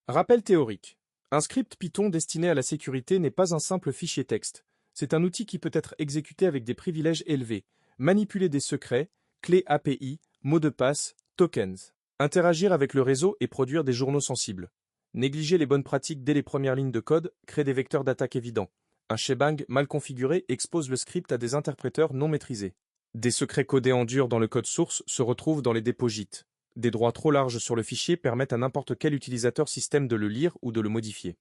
Rappel théorique. Un script Python destiné à la sécurité n'est pas un simple fichier texte. C'est un outil qui peut être exécuté avec des privilèges élevés, manipuler des secrets, clés API, mots de passe, tokens, interagir avec le réseau et produire des journaux sensibles. Négliger les bonnes pratiques dès les premières lignes de code crée des vecteurs d'attaque évidents. Un shebang mal configuré expose le script à des interpréteurs non maîtrisés. Des secrets codés en dur dans le code source se retrouvent dans les dépôts Git. Des droits trop larges sur le fichier permettent à n'importe quel utilisateur système de le lire ou de le modifier.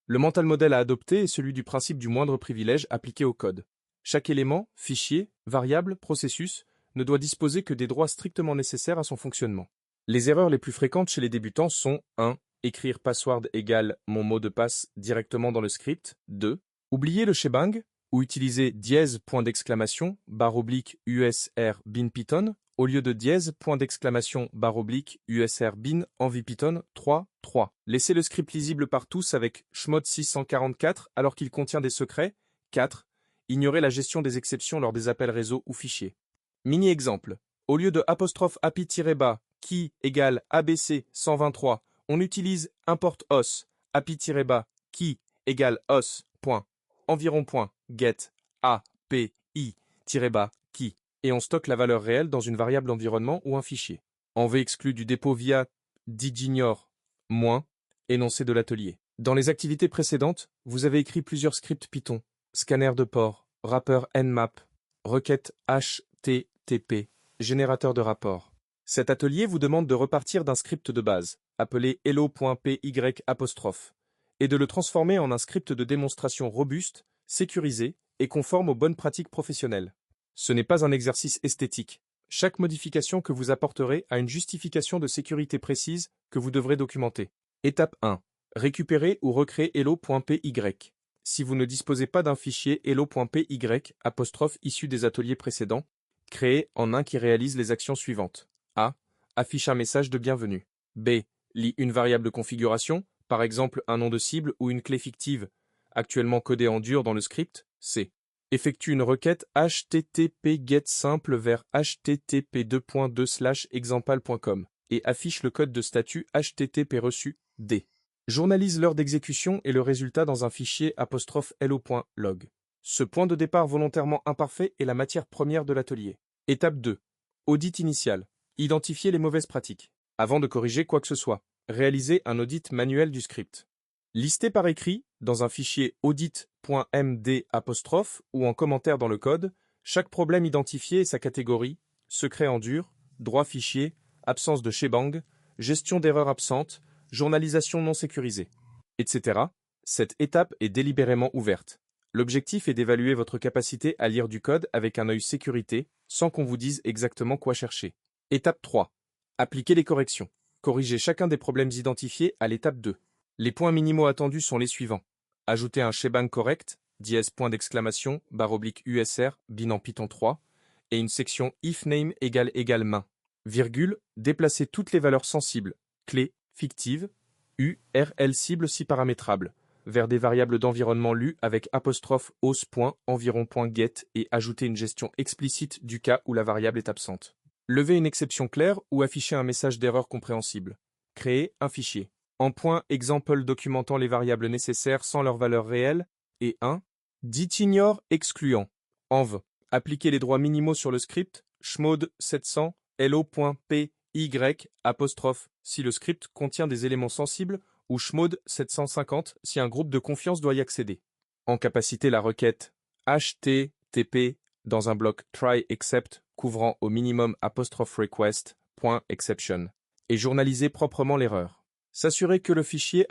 Le mental model à adopter est celui du principe du moindre privilège appliqué au code. Chaque élément, fichier, variable, processus, ne doit disposer que des droits strictement nécessaires à son fonctionnement. Les erreurs les plus fréquentes chez les débutants sont 1. Écrire password égale mon mot de passe directement dans le script. 2. Oublier le shebang ou utiliser dièse point d'exclamation barre oblique usr bin python au lieu de dièse point d'exclamation barre oblique usr bin env python 3. Laisser le script lisible par tous avec chmod 644 alors qu'il contient des secrets. 4. Ignorer la gestion des exceptions lors des appels réseau ou fichiers. Mini-exemple. Au lieu de ''api-bas qui égale abc 123, on utilise import os api-bas qui égale os point environ point get api-bas qui et on stocke la valeur réelle dans une variable environnement ou un fichier. Env exclu du dépôt via digignore moins énoncé de l'atelier. Dans les activités précédentes, vous avez écrit plusieurs scripts Python, scanner de port, wrapper nmap, requête HTTP, générateur de rapport. Cet atelier vous demande de repartir d'un script de base, appelé hello.py', et de le transformer en un script de démonstration robuste, sécurisé et conforme aux bonnes pratiques professionnelles. Ce n'est pas un exercice esthétique. Chaque modification que vous apporterez a une justification de sécurité précise que vous devrez documenter. Étape 1. Récupérer ou recréer hello.py. Si vous ne disposez pas d'un fichier hello.py issu des ateliers précédents, créez en un qui réalise les actions suivantes. A. Affiche un message de bienvenue. B. Lit une variable de configuration, par exemple un nom de cible ou une clé fictive, actuellement codée en dur dans le script. C. Effectue une requête http get simple vers http:/example.com et affiche le code de statut http reçu. D. Journalise l'heure d'exécution et le résultat dans un fichier ''lo.log'. Ce point de départ volontairement imparfait est la matière première de l'atelier. Étape 2. Audit initial. Identifier les mauvaises pratiques. Avant de corriger quoi que ce soit, réalisez un audit manuel du script. Listez par écrit, dans un fichier audit.md' ou en commentaire dans le code, chaque problème identifié et sa catégorie, secret en dur, droit fichier, absence de shebang, gestion d'erreurs absentes, journalisation non sécurisée, etc. Cette étape est délibérément ouverte. L'objectif est d'évaluer votre capacité à lire du code avec un œil sécurité, sans qu'on vous dise exactement quoi chercher. Étape 3. Appliquer les corrections. Corrigez chacun des problèmes identifiés à l'étape 2. Les points minimaux attendus sont les suivants. Ajouter un shebang correct, dièse point d'exclamation, barre oblique usr, bin en Python 3, et une section if name égale main. Virgule, déplacer toutes les valeurs sensibles, clés, fictives, URL cible si paramétrable, vers des variables d'environnement lues avec apostrophe os.environ.get et ajouter une gestion explicite du cas où la variable est absente. Lever une exception claire ou afficher un message d'erreur compréhensible. Créer un fichier. En point example documentant les variables nécessaires sans leur valeur réelle. Et 1. Ditignore excluant. Env. Appliquer les droits minimaux sur le script. Chmod 700 hello.py si le script contient des éléments sensibles ou chmod 750 si un groupe de confiance doit y accéder. En capacité la requête http dans un bloc try except couvrant au minimum 'request.exception et journaliser proprement l'erreur. S'assurer que le fichier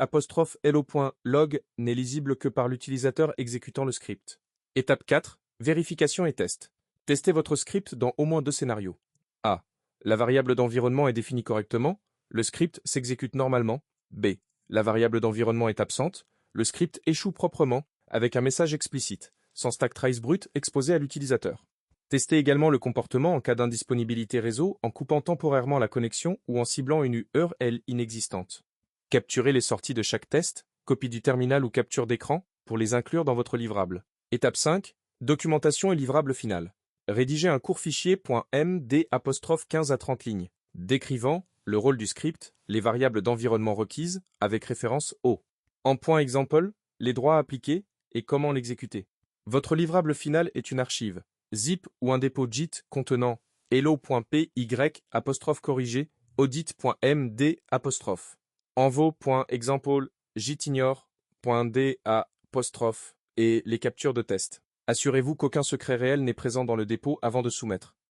''hello.log'' n'est lisible que par l'utilisateur exécutant le script. Étape 4. Vérification et test. Testez votre script dans au moins 2 scénarios. A. La variable d'environnement est définie correctement, le script s'exécute normalement. B. La variable d'environnement est absente, le script échoue proprement avec un message explicite, sans stack trace brut exposé à l'utilisateur. Testez également le comportement en cas d'indisponibilité réseau en coupant temporairement la connexion ou en ciblant une URL inexistante. Capturez les sorties de chaque test, copie du terminal ou capture d'écran pour les inclure dans votre livrable. Étape 5. Documentation et livrable final. Rédigez un court fichier .md'15 à 30 lignes, décrivant, le rôle du script, les variables d'environnement requises, avec référence au. En point exemple, les droits appliqués et comment l'exécuter. Votre livrable final est une archive, zip ou un dépôt JIT contenant hello.py corrigé audit.md envo.example jitignore.d et les captures de test. Assurez-vous qu'aucun secret réel n'est présent dans le dépôt avant de soumettre.